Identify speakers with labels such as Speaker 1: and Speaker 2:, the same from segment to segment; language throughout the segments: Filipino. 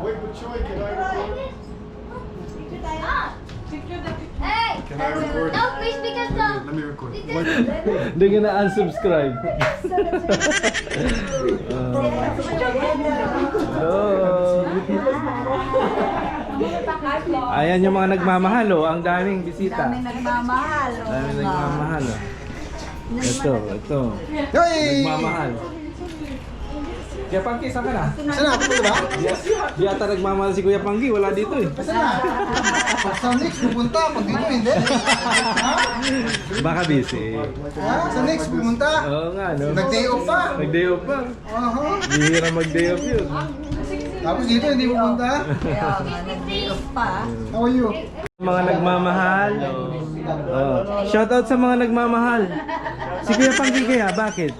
Speaker 1: Wait, but Choi, can I record?
Speaker 2: Hey!
Speaker 1: Can I record?
Speaker 2: No, please, because
Speaker 1: Let me record.
Speaker 3: Hindi ka na unsubscribe. Hello. Ayan yung mga nagmamahal oh. Ang daming bisita.
Speaker 4: Daming nagmamahal.
Speaker 3: Daming nagmamahal oh. Ito.
Speaker 1: Hey!
Speaker 3: Nagmamahal. Kuya Pangki, saan ka na?
Speaker 1: Saan na? Pupunta ba?
Speaker 3: Di ata nagmamahal si Kuya Pangki, wala dito eh.
Speaker 1: Saan na? Sa next pupunta, pag dito hindi. Ha?
Speaker 3: Baka busy.
Speaker 1: Ha? Sa next pupunta?
Speaker 3: Oo nga no.
Speaker 1: Nag-day off pa.
Speaker 3: Nag-day off pa.
Speaker 1: Aha.
Speaker 3: Bihira mag-day off yun.
Speaker 1: Tapos dito hindi pupunta?
Speaker 4: Kaya nga, nag-day-off pa.
Speaker 1: How are you?
Speaker 3: Mga nagmamahal. Oh. Shout out sa mga nagmamahal. Si Kuya Pangki kaya, bakit?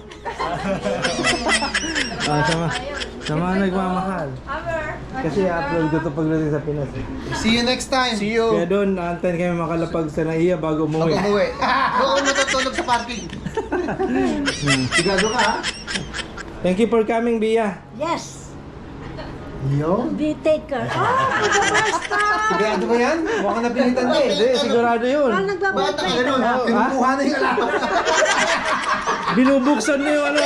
Speaker 3: Sa mga nagmamahal. Kasi upload ko ito pagdating sa Pinas.
Speaker 1: See you next time. See you.
Speaker 3: Kaya doon, naantayin kami makalapag sa Naiya bago
Speaker 1: Pag
Speaker 3: umuwi.
Speaker 1: umuwi. Doon ako matutulog sa parking. Sigado ka ha?
Speaker 3: Thank you for coming, Bia.
Speaker 4: Yes!
Speaker 1: Yo.
Speaker 4: Be taker. Basta!
Speaker 1: Sigado ba yan? Mukhang napilitan na eh.
Speaker 3: Hindi, sigurado yun.
Speaker 4: Parang
Speaker 1: Bakit
Speaker 4: nagbabalik
Speaker 1: ang ganun? Pinukuha na yung alamat.
Speaker 3: Binubuksan na yung ano.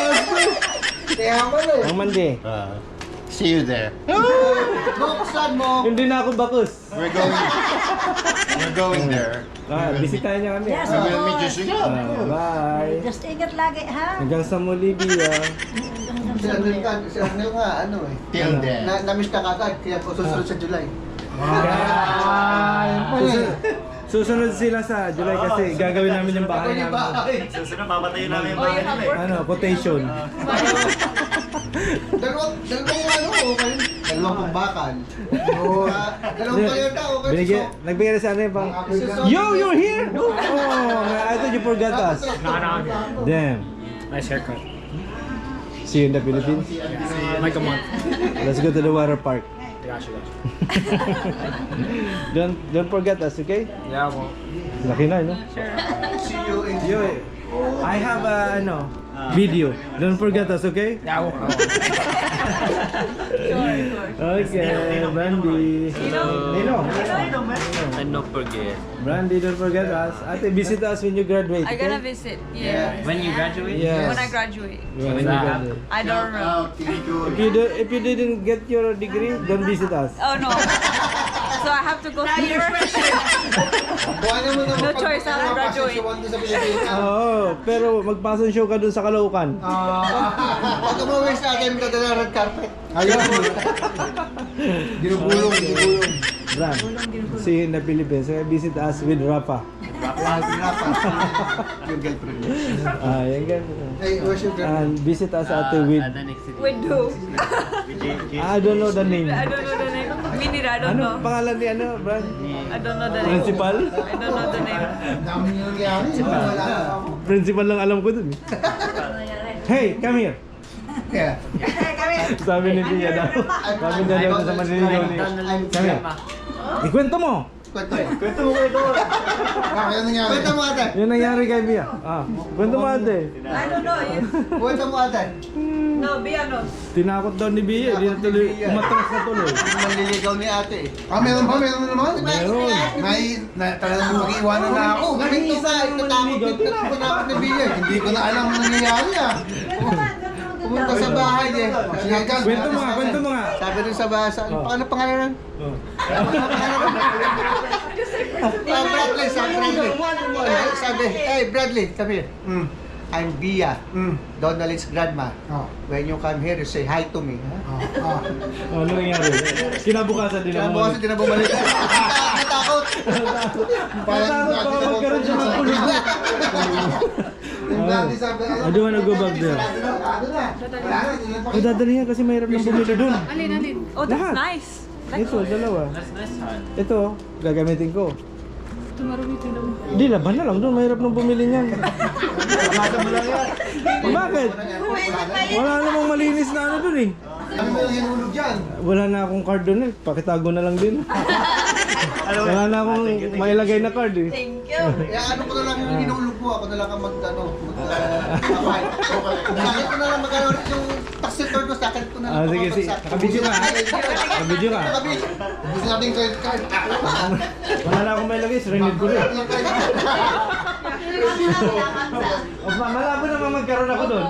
Speaker 1: Kaya mo eh.
Speaker 3: Ang mandi.
Speaker 5: See you there.
Speaker 1: Buksan mo.
Speaker 3: Hindi na ako bakus.
Speaker 5: We're going there.
Speaker 3: Bisitahin niya kami.
Speaker 4: Yes,
Speaker 5: We will
Speaker 4: of
Speaker 5: meet you
Speaker 4: course.
Speaker 5: soon.
Speaker 3: Bye.
Speaker 4: Just ingat lagi, ha?
Speaker 3: Hanggang sa muli, Bia.
Speaker 1: Si Arnel nga ano eh.
Speaker 5: Till then.
Speaker 1: Na-miss ka kagad, kaya po susunod sa July.
Speaker 3: Susunod sila sa July kasi gagawin namin yung bahay namin.
Speaker 6: Susunod, papatayin namin yung bahay nila eh.
Speaker 3: Ano, quotation.
Speaker 1: Dalawang kumbakan. Dalawang paleta o kayo.
Speaker 3: Nagbigay na sa ano yung pang... Yo, you're here! Oh, I thought you forgot us. Damn.
Speaker 6: Nice haircut.
Speaker 3: See you in the Philippines.
Speaker 6: Like a month.
Speaker 3: Let's go to the water park.
Speaker 6: Gotcha.
Speaker 3: Don't forget us, okay?
Speaker 6: Yeah, well.
Speaker 3: Laki na, no?
Speaker 1: See you in
Speaker 3: Yo, I have a video. Don't forget us, okay?
Speaker 6: Yeah, well.
Speaker 3: Okay, Brandy. Nino.
Speaker 6: And don't forget.
Speaker 3: Brandy, don't forget us. Ate, visit us when you graduate.
Speaker 7: I'm
Speaker 3: okay?
Speaker 7: gonna visit. Yeah.
Speaker 6: When you graduate?
Speaker 3: Yes.
Speaker 7: When I graduate.
Speaker 3: When you graduate.
Speaker 7: I don't know.
Speaker 3: If you didn't get your degree, don't visit us.
Speaker 7: Oh no. So I have to go to university. No choice, I'll graduate.
Speaker 3: Oo, pero mag-fashion show ka dun sa Caloocan.
Speaker 1: Pag umuwi sa akin, dadala red carpet. Ayun. Ginugulong.
Speaker 3: Brand, see you in the Philippines. Visit us with Rafa.
Speaker 1: Yung girlfriend mo.
Speaker 3: Yan ganun.
Speaker 1: Hey, where's your girlfriend?
Speaker 3: And visit us ate with...
Speaker 7: With who?
Speaker 3: I don't know the name.
Speaker 7: I don't know the name. Me neither, I don't know.
Speaker 3: Ano pangalan ni ano, Brad?
Speaker 7: I don't know the name.
Speaker 3: Principal?
Speaker 7: I don't know the name.
Speaker 1: Dami nyo nangyari. Wala na ako.
Speaker 3: Principal lang alam ko dun. Hey, come here.
Speaker 1: Yeah.
Speaker 3: Sabi ni Tia daw. Sabi niya daw sa maniligaw ni... Come here. Ikwento mo.
Speaker 1: Kwento mo kwento. Bakit ano nangyari? Kwento mo ate.
Speaker 3: Yung nangyari kay Bia. Kwento mo ate.
Speaker 7: I don't know.
Speaker 1: Kwento mo ate.
Speaker 7: No, Biano.
Speaker 3: Tinakot daw ni Bia. Hindi na tuloy. Umatras na tuloy.
Speaker 1: Manliligaw ni ate eh. Meron ba? Meron na naman?
Speaker 3: Meron.
Speaker 1: Talagang mag-iwanan na ako. Ganito ka. Itatakot na ako ni Bia. Hindi ko na alam ang nangyayari ah. Pumunta sa bahay eh.
Speaker 3: Kwento mo nga, kwento mo nga.
Speaker 1: Sabi rin sa bahay, paano pangalan nun? Bradley, sabi, hey Bradley, come here. I'm Bia, Donald's grandma. When you come here, you say hi to me.
Speaker 3: Ano nangyari? Kinabukasan din
Speaker 1: Kaya
Speaker 3: naman.
Speaker 1: mo kasi di na bumalik. Natakot.
Speaker 3: Natakot pa magkaroon siya ng kulog. I don't wanna go back there. Dadali yan kasi mahirap nang bumili doon.
Speaker 7: Alin? Oh, that's
Speaker 3: Lahat.
Speaker 7: nice.
Speaker 3: Ito, dalawa.
Speaker 6: That's nice, hon.
Speaker 3: Ito, gagamitin ko. Di, laban na lang doon. Mahirap nang bumili niyan. Bakit? Wala namang malinis na ano doon eh.
Speaker 1: Ano mo yung hinulog dyan?
Speaker 3: Wala na akong card doon eh. Pakitago na lang din. Wala na akong mailagay na card eh.
Speaker 7: Thank you.
Speaker 1: ano ko na lang yung inulog ko, ako na lang ang mag-ano, sakit ko na lang mag-ano yung taxi tour ko, sakit ko na lang.
Speaker 3: Sige, sige. Nakabidyo ka. Nakabidyo ka.
Speaker 1: Gusto natin yung credit card.
Speaker 3: Wala na akong may lagay, surinig ko rin. Malabo naman magkaroon ako doon.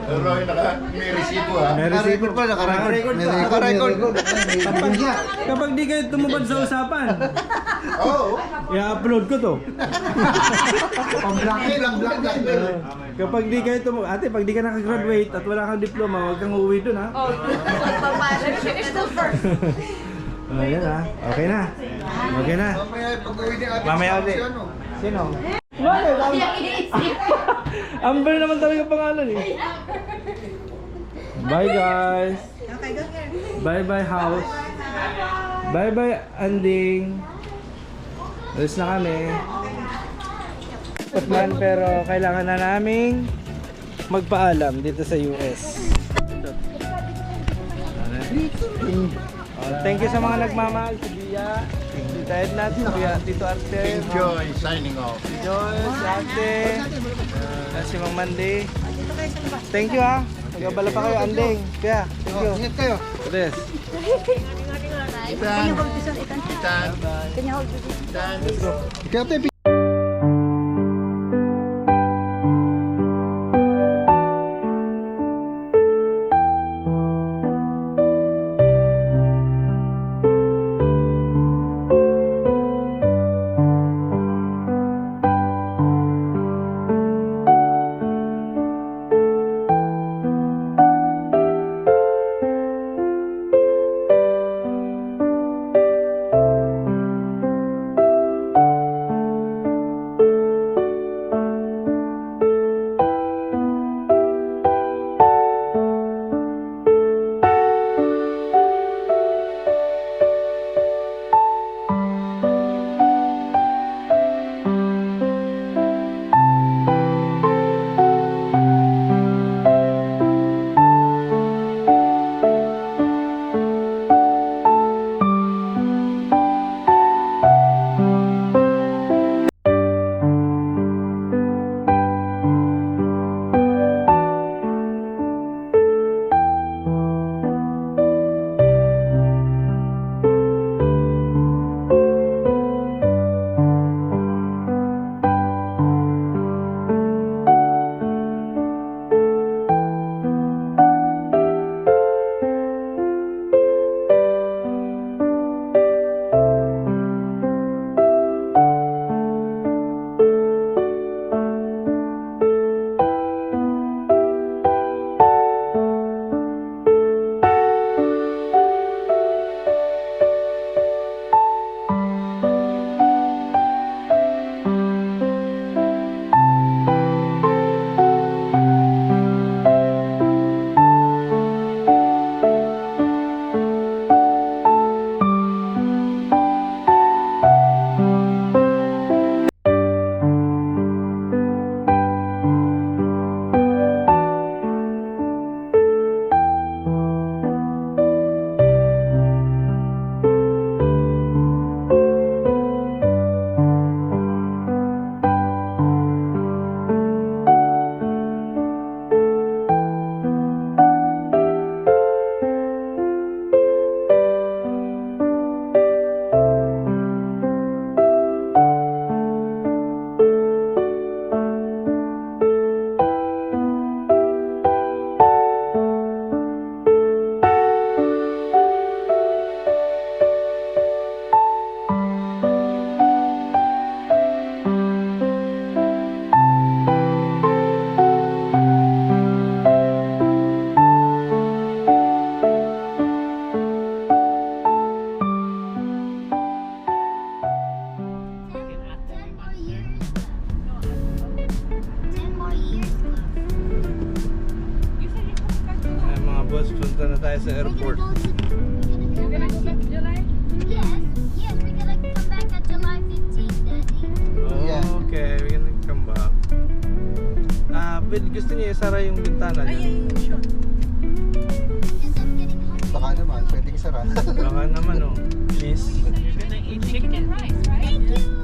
Speaker 5: Pero may resibo ha.
Speaker 3: May resibo
Speaker 1: pa, naka-record.
Speaker 3: Naka-record. Kapag di kayo tumubad sa usapan,
Speaker 5: Oo.
Speaker 3: i-upload ko to.
Speaker 1: Pang-black
Speaker 3: Kapag di kayo ate, pag di ka nakagraduate at wala kang diploma, huwag kang uuwi doon ha.
Speaker 7: Oh, finish school first.
Speaker 3: Ayan ha. Okay na. Okay na.
Speaker 1: Mamaya pag-uwi ni ate.
Speaker 3: Mamaya ulit. Sino? Bakit? Amber naman talaga pangalan eh. Bye guys. Bye bye house. Bye bye Anding. Alis na kami. Man, pero kailangan na naming magpaalam dito sa US. Thank you sa mga nagmamahal. Si Bia, si Edna, si Tito Arte,
Speaker 5: Enjoy signing off.
Speaker 3: si Joy, si Ate, si Mang Mandy. Thank you ha. Magabala pa kayo, Anding. Kaya, thank you.
Speaker 1: Ingat kayo.
Speaker 3: Yes.
Speaker 5: Itan. Itan. Itan.
Speaker 3: Let's go.
Speaker 1: Kaya tayo.
Speaker 3: boss, punta na tayo sa airport.
Speaker 2: You're gonna go back to July? Yes, we're gonna come back at July 15th, Daddy.
Speaker 3: Okay, we're gonna come back. Gusto niya isara yung bintana niya.
Speaker 2: Because I'm getting hungry.
Speaker 1: Baka naman, pwedeng isara.
Speaker 3: Baka naman oh. Please.
Speaker 7: You're gonna eat chicken.
Speaker 2: Thank you.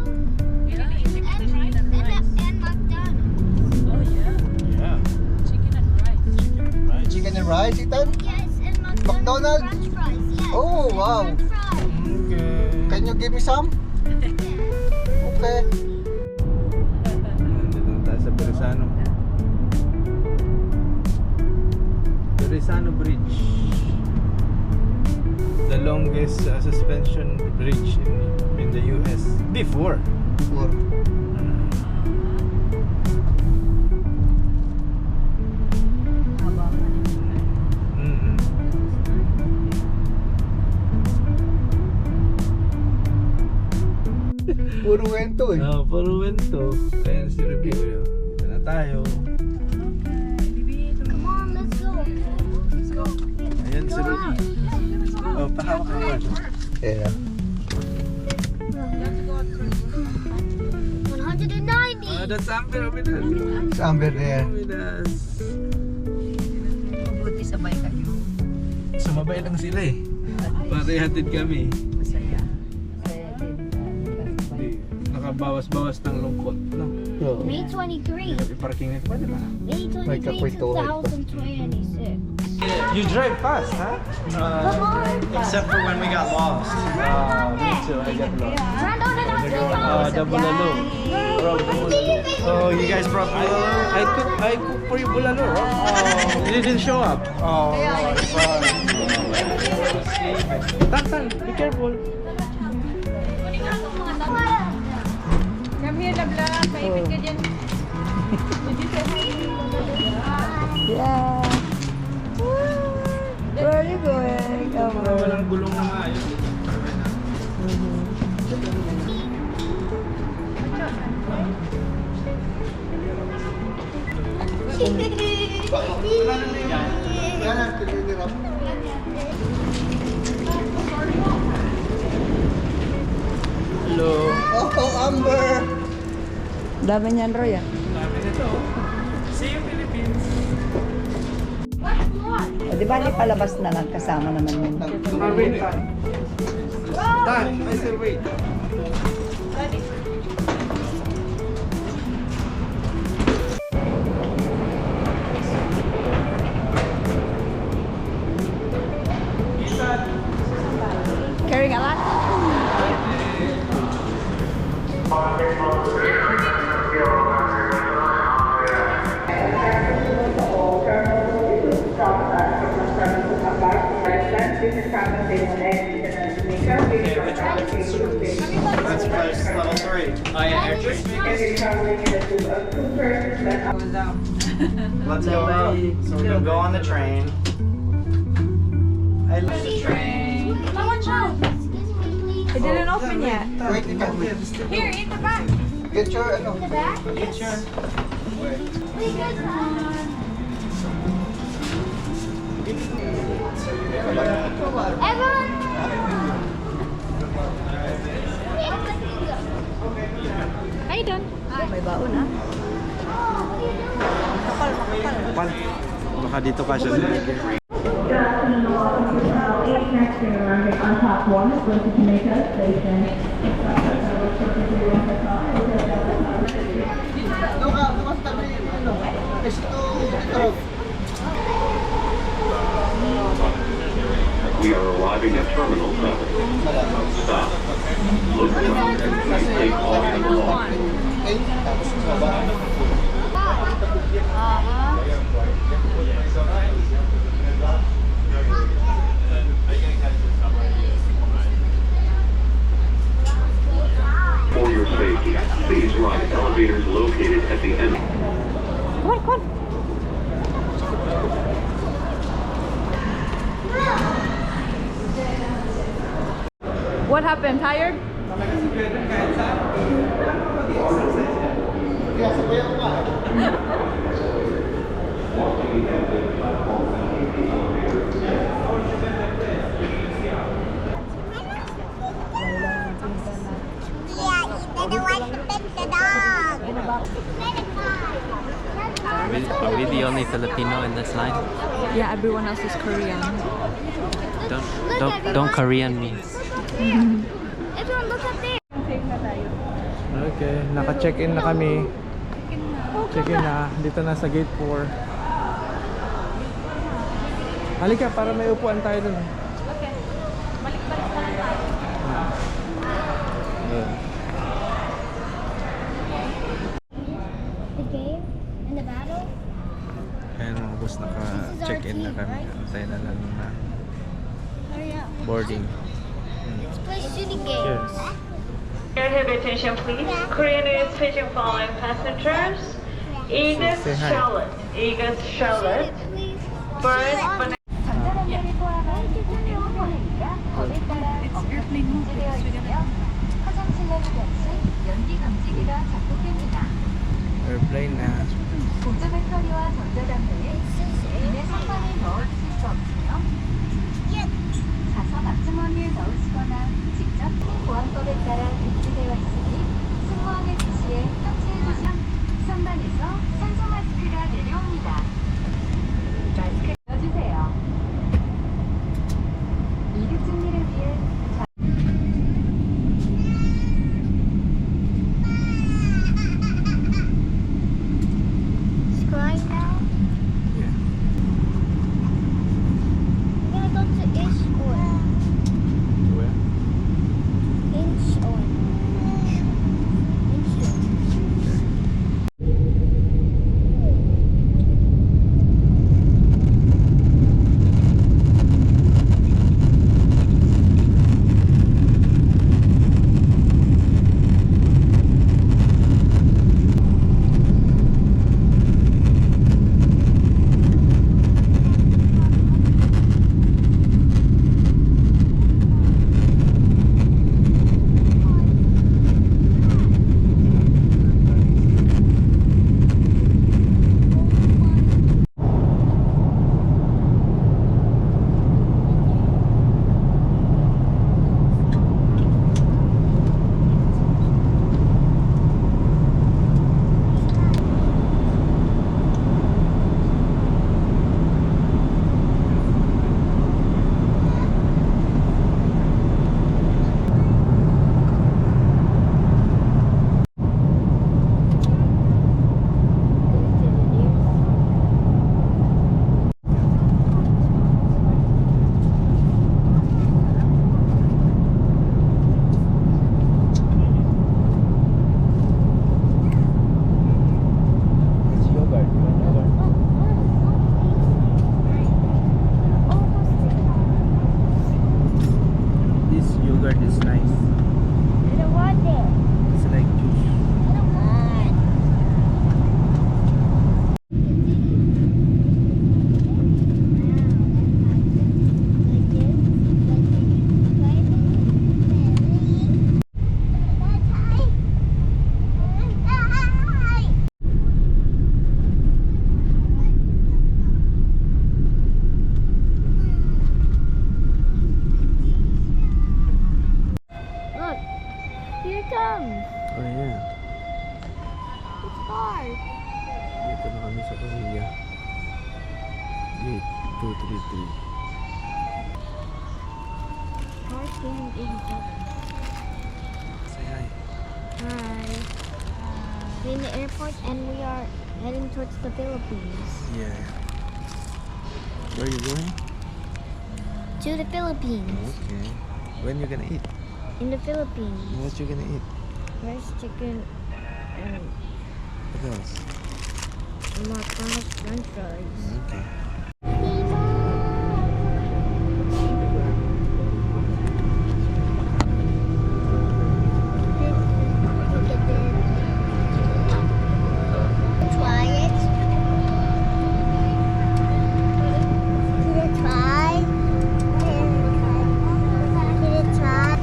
Speaker 1: McDonald's?
Speaker 2: French fries, yes.
Speaker 1: Oh, wow.
Speaker 2: French fries.
Speaker 3: Okay.
Speaker 1: Can you give me some? Okay.
Speaker 3: Nandito na tayo sa Berisano. Berisano Bridge. The longest suspension bridge in the US before.
Speaker 1: Four.
Speaker 3: Mm-mm.
Speaker 1: Puro wento eh.
Speaker 3: Puro wento. Ayan si review. Dito na tayo.
Speaker 2: Come on, let's go. Let's go.
Speaker 3: Ayan si review. Oh, pahawak ka naman.
Speaker 1: Yeah.
Speaker 2: 190.
Speaker 3: That's Amber over there.
Speaker 1: It's Amber there.
Speaker 3: With us.
Speaker 4: Mabuti sabay kayo.
Speaker 3: Sumabay lang sila eh. Para ihatid kami.
Speaker 4: Masaya. Masaya din.
Speaker 3: Hindi. Nakabawas-bawas ng lungkot. No?
Speaker 2: May 23.
Speaker 3: I-parking nito. Pwede ba?
Speaker 2: May 23, 2026.
Speaker 3: You drive fast, huh?
Speaker 2: Come on.
Speaker 6: Except for when we got lost.
Speaker 3: Me too. I got lost.
Speaker 2: Brandon and I
Speaker 3: Double Bulalo.
Speaker 6: Oh, you guys brought bulalo?
Speaker 3: I cooked for you bulalo.
Speaker 6: You didn't show up.
Speaker 3: Oh, sorry. Tan, be careful.
Speaker 7: Come here, Labla. Paipit ka dyan.
Speaker 4: Yeah. Where are you going?
Speaker 3: Walang gulong na maayos.
Speaker 1: Yan, tinirap.
Speaker 3: Hello.
Speaker 1: Oh, Amber!
Speaker 4: Dami niyan, Roy.
Speaker 3: Sabi nito. See you, Philippines.
Speaker 4: O, di ba palabas na lang kasama naman yun?
Speaker 3: Marvin. Tan, I said wait.
Speaker 7: Carrying a lot?
Speaker 6: That's price level 3. Oh yeah, air trade. Let's go up. So we're gonna go on the train. I love the train.
Speaker 7: It didn't open yet.
Speaker 1: Wait, ikaw.
Speaker 7: Here, in the back.
Speaker 1: Get your, ano?
Speaker 2: The back?
Speaker 6: Get your.
Speaker 2: Wait, guys. Everyone.
Speaker 7: Hi, Don.
Speaker 4: May baon, ha?
Speaker 3: Kapal. Baka dito ka siya sa
Speaker 8: on top one is going to Jamaica Station.
Speaker 1: Luka, bukas tabi, ano? Ito.
Speaker 9: We are arriving at Terminal 7. Stop. Look around and please take caution along.
Speaker 1: Tapos baba.
Speaker 9: For your safety, please ride elevators located at the end.
Speaker 7: Come on, come on. What happened? Tired?
Speaker 1: Kaya sabayan ko nga.
Speaker 6: Are we the only Filipino in this line?
Speaker 7: Yeah, everyone else is Korean.
Speaker 6: Don't Korean me.
Speaker 2: Everyone, look up there.
Speaker 3: Okay, naka-check-in na kami. Check-in na. Dito na sa gate 4. Halika, para may upuan tayo dun.
Speaker 7: Okay. Balik-balik na lang tayo.
Speaker 3: Ayan.
Speaker 2: The game and the battle.
Speaker 3: Ayan mga boss, naka-check-in na kami. Antay na lang na
Speaker 2: Hurry up.
Speaker 3: boarding.
Speaker 2: Let's play shooting games.
Speaker 10: Have attention please. Korean is fishing following passengers. Eagles
Speaker 3: Say hi.
Speaker 10: Charlotte. Eagles Charlotte. Birds Banana.
Speaker 7: It's airplane mode because we're gonna...
Speaker 3: Airplane na.
Speaker 2: 선반에서 산소 마스크가 내려옵니다. 마스크 넣어주세요. 이륙 준비를 위해 Sky now?
Speaker 3: Yeah.
Speaker 2: We're gonna go to Ishon.
Speaker 3: Where?
Speaker 2: Incheon.
Speaker 3: This yogurt is nice.
Speaker 2: I don't want it.
Speaker 3: It's like juice.
Speaker 2: I don't want. Look, here it comes.
Speaker 3: Oh yeah.
Speaker 2: It's cars.
Speaker 3: Dito na kami sa Korea. Gate 233.
Speaker 2: Cars getting 87.
Speaker 3: Say hi.
Speaker 2: Hi. We're in the airport and we are heading towards the Philippines.
Speaker 3: Yeah. Where are you going?
Speaker 2: To the Philippines.
Speaker 3: Okay. When you gonna eat?
Speaker 2: In the Philippines.
Speaker 3: What you gonna eat?
Speaker 2: Rice, chicken, and
Speaker 3: What else?
Speaker 2: McDonald's french fries.
Speaker 3: Okay.
Speaker 2: Try it. Can you try? Can you try?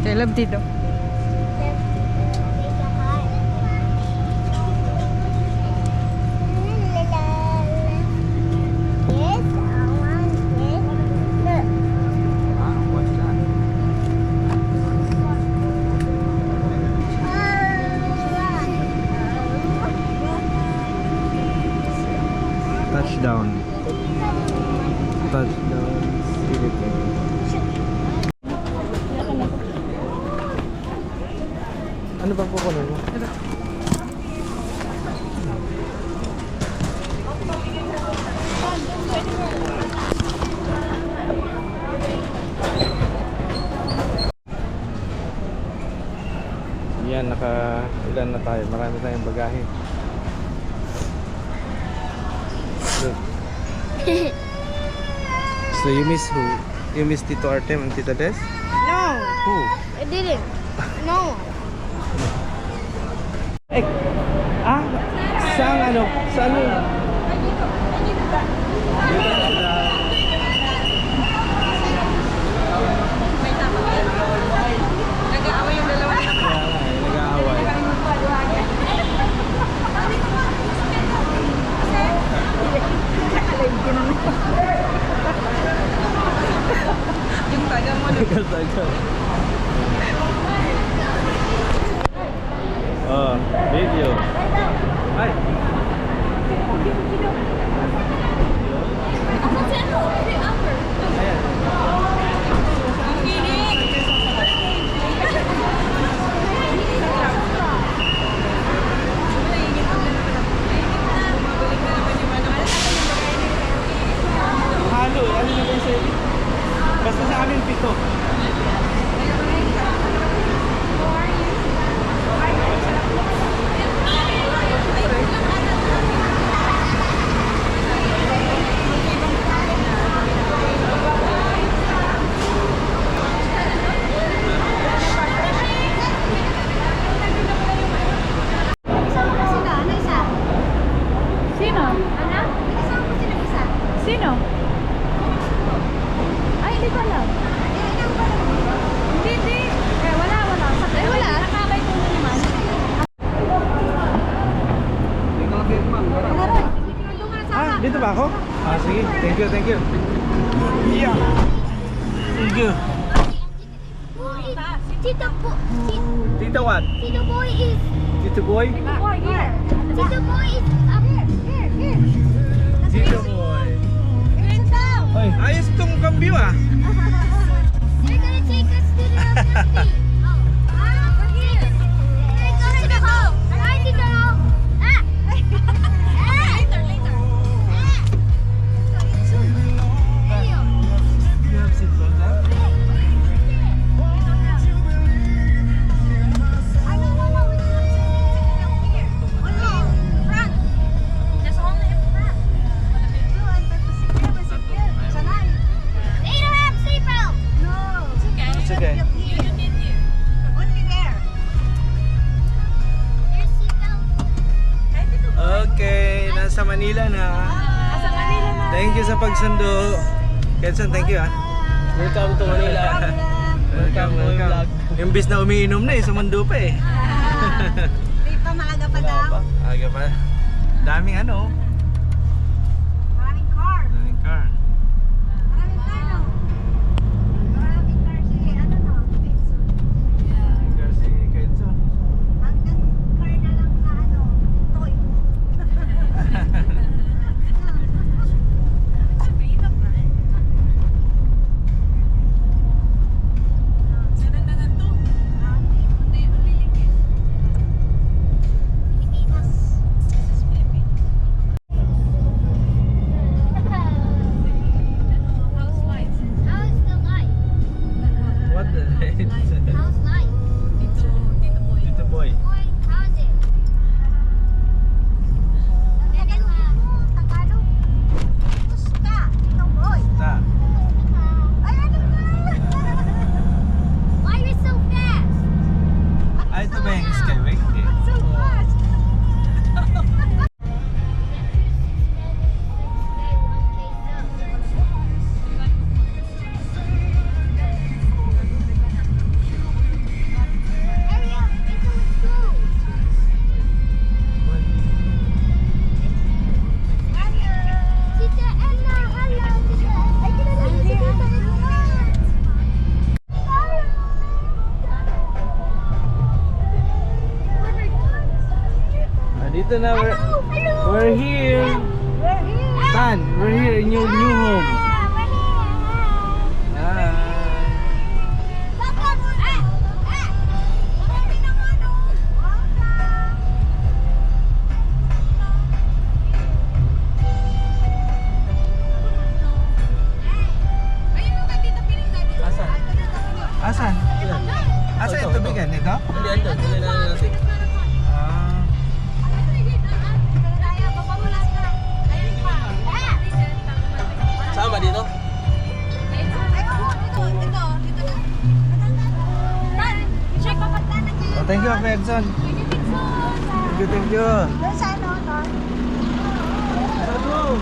Speaker 7: Caleb dito.
Speaker 3: Touchdown. Touchdown. Philippines. Ano bang kukunin mo? Ilan na tayo? Marami tayong bagahe. Look. So you miss who? You miss Tito Artem and Tita Des?
Speaker 2: No,
Speaker 3: Who?
Speaker 2: I didn't. No.
Speaker 3: Eh, saan ano? Saan yun?
Speaker 7: Nag-aaway yung dalawa.
Speaker 3: Nag-aaway.
Speaker 7: Yung taga mo.
Speaker 3: Oh, video. Ay. Ayan. Halo, ano na ba yung sa'yo? Basta sa amin 7.
Speaker 2: Sino? Ano? Kasama mo sino isa? Sino? Ay, hindi ko alam. Hindi. Eh, wala. Wala. Nakakay ko na naman.
Speaker 3: Dito ba ako? Sige. Thank you. Yeah. Thank you.
Speaker 2: Tito po.
Speaker 3: Tita what?
Speaker 2: Tito boy is.
Speaker 3: Tito boy?
Speaker 2: Here. Tito boy is up here. Here.
Speaker 3: Tito boy.
Speaker 2: Sit down.
Speaker 3: Ay, ayos tong kambyo ah.
Speaker 2: They're gonna take us to the movie. We're here. Let's go to the hall. Right, Tito? Later.
Speaker 3: You have seat belt now? It's okay. Okay, nasa Manila na. Thank you sa pagsundo. Kenson, thank you ah.
Speaker 6: Welcome to Manila.
Speaker 3: Welcome. Imbis na umiinom na sumundo pa eh.
Speaker 7: Maaga pa daw.
Speaker 3: Aga pa. Daming ano.
Speaker 7: Maraming car.
Speaker 3: Daming car.
Speaker 7: Maraming car. Maraming car si
Speaker 3: Daming car si Kenson.
Speaker 7: Hanggang car na lang na toy.
Speaker 3: What the heck? Tito boy. Ta.
Speaker 2: Why are you so fast?
Speaker 3: Ay, ito ba yung Skyway? Hindi.
Speaker 2: So fast. Tita Ella, hello. Ay, kilala niyo si Tita Ella.
Speaker 3: Dito na, we're here.
Speaker 2: We're here.
Speaker 3: Tan, we're here in your new home.
Speaker 2: We're here.
Speaker 3: Hi. Asan? Asan yung tubigan nito?
Speaker 6: Hindi, andun. Tuloy na natin.
Speaker 3: Kuya Edson. Thank you, thank you.
Speaker 2: Doon sa ano, no?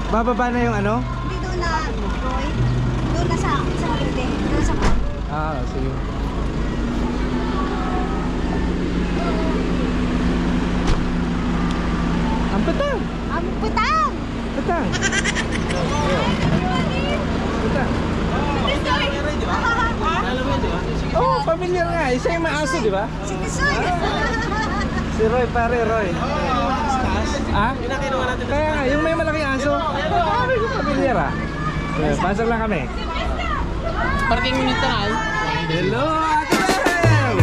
Speaker 3: Bababa na yung ano?
Speaker 2: Hindi doon na, Roy. Doon na sa building. Doon sa
Speaker 3: Ah, sige. Ang petang!
Speaker 2: Ang putang!
Speaker 3: Petang! Petang! Oh, familiar nga. Isa yung maaso, di ba?
Speaker 2: Si Tisoy!
Speaker 3: Si Roy, pare, Roy. Ah? Kaya nga, yung may malaking aso. Sabi ko familiar ah. Pasok lang kami.
Speaker 6: Parking minute na nga.
Speaker 3: Hello, Ate Bel!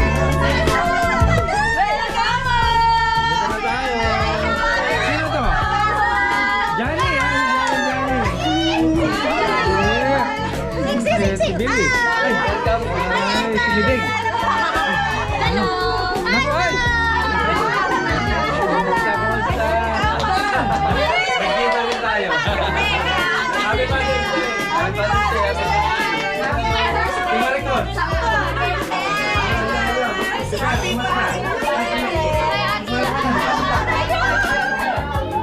Speaker 3: Dito na tayo. Sino to? Johnny, Johnny. Si Billy. Ay, si Midig.
Speaker 2: Hello!
Speaker 3: Naku, ay! Kumusta? Nagkita rin tayo. Happy Father's Day! Happy Father's Day! Imarikot!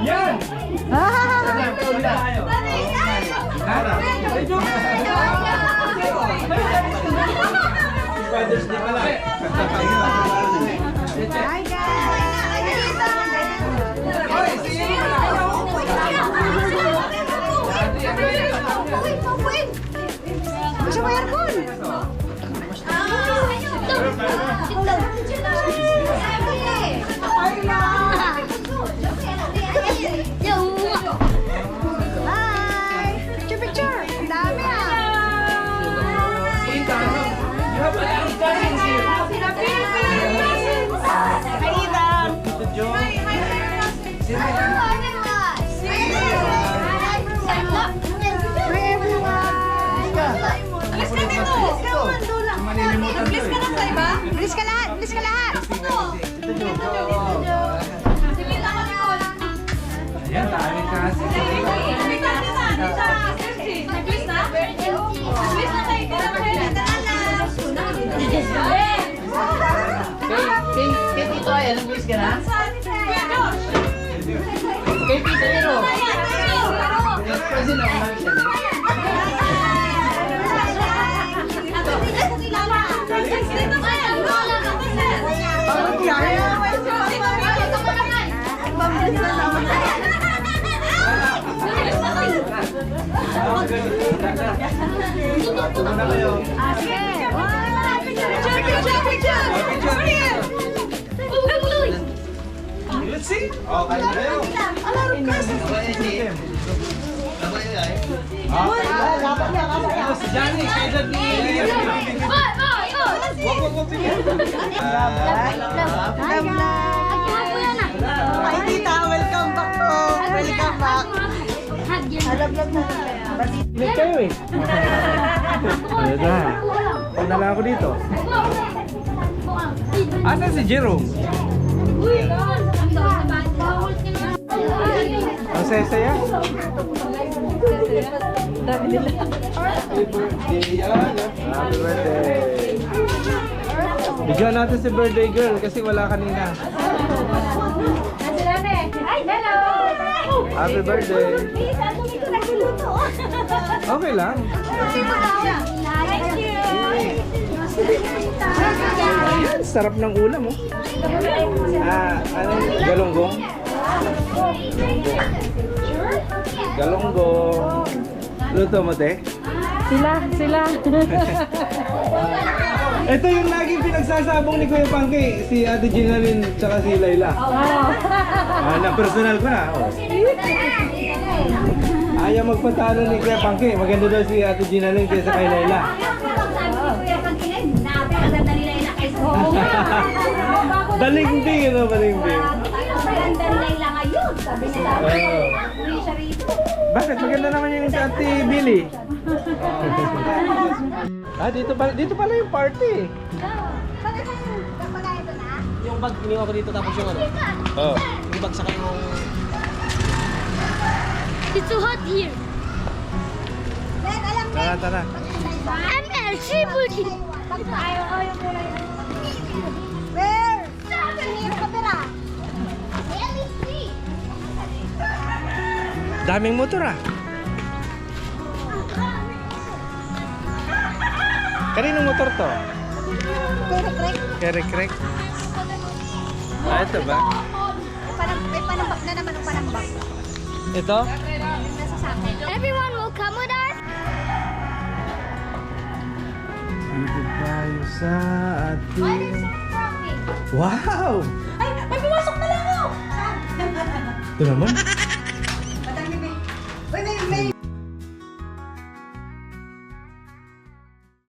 Speaker 3: Yan! Ulit tayo. Father's Day pala.
Speaker 2: Hi guys!
Speaker 3: Hoy, sige
Speaker 2: Pupuin! Gusto mo aircon? Hi! Picture, picture! Ang dami Bilis ka lahat! Bilis ka lahat!
Speaker 3: Ayan, dami kasi.
Speaker 6: Kay Tito ay, alam ka na? Kay Tito Nero. Kasi na ako siya.
Speaker 3: Let's see. Okay na yun. Si Johnny, kailan ni Elias? Wag tingin.
Speaker 4: Hi, tita. Welcome back po. Welcome back. Halablog na.
Speaker 3: Hindi kayo eh. Ano na? Punta lang ako dito. Asan si Jerome? Ang saya-saya? Happy birthday, Ana. Happy birthday. Bigyan natin si birthday girl kasi wala kanina.
Speaker 2: Hi, hello!
Speaker 3: Happy birthday. Okay lang. Ayan, sarap ng ulam oh. Ano? Galunggong? Galunggong. Luto mo, te?
Speaker 7: Sila.
Speaker 3: Ito yung laging pinagsasabong ni Kuya Pangke, si Ate Ginalyn tsaka si Layla. Na personal ko na. Oh. Ayaw magpatalo ni Kuya Pangke. Maganda daw si Ate Ginalyn kaysa kay Layla. Balimbing, ano? Balimbing. Bakit? Maganda naman yung sa Ate Billy. Dito pala yung party.
Speaker 6: Yung bag, iniwan ko dito tapos yung ano?
Speaker 3: Oh.
Speaker 6: Yung bag sa kayo yung...
Speaker 2: It's so hot here.
Speaker 3: Tara.
Speaker 2: I'm actually putting.
Speaker 3: Ano Daming motor ah. Kaninong motor to? Kerek-rek. Ah, ito ba?
Speaker 2: May panambak na naman ang panambak.
Speaker 3: Ito?
Speaker 2: Nasa sa akin. Everyone will come with us.
Speaker 3: Dito tayo sa
Speaker 2: Why there's
Speaker 3: ating...
Speaker 2: some traffic?
Speaker 3: Wow!
Speaker 4: Ay, may pumasok na lang ako!
Speaker 3: Ito naman.
Speaker 4: Madami may... Uy, may